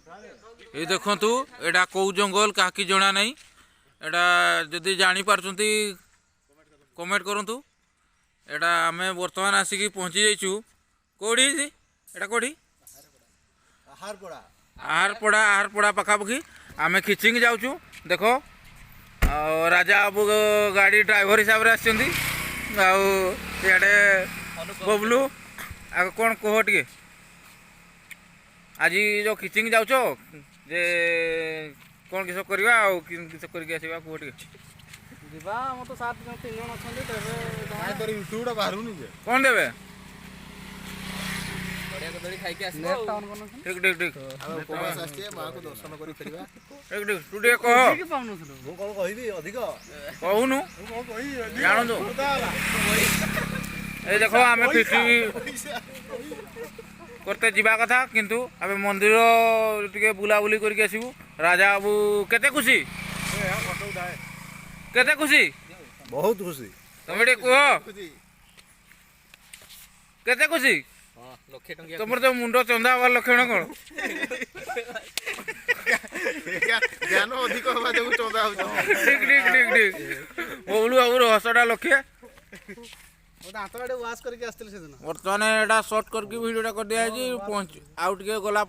ये देखु एटा कौ जंगल क्या जना नहीं एटा जदि जानी पारछंती कमेंट करंतु। एटा आमे वर्तमान आसिक पहुँची जाइछु कोड़ी एटा कोड़ी आहारपड़ा पाखापाखि आमे खिचिंग जाऊँ। देख राजा बाबू गाड़ी ड्राइवर हिसाब से आसछंती आड़े बबलू आ कौन कह टे आज जो खिचिंग जाऊच जे कौन किस करवा किस करके आसवा कह टे तो 7 जन 3 जन अच्छा कौन देवे ठीक ठीक ठीक तू टे कह कहूनु जानू ये देख आम फिटी करते जीवा कथा किंतु आम मंदिर टे बुलाबुली करके आसबू। राजा बाबू केते खुशी केते खुशी बहुत खुशी तुम टे कह केते खुशी तुम तो मुंड चंदा हवार लक्षण कौन ज्ञान अधिक हवा जो चंदा हो ठीक ठीक ठीक ठीक बबलू बाबूर हसटा लक्ष्य बर्तमान एटा सर्ट करके भिडियोटा कर दिया पहुँच आउ टे गला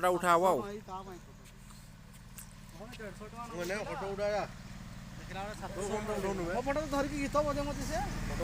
उठा हवा फोटो धरिकी गीत बजे मत से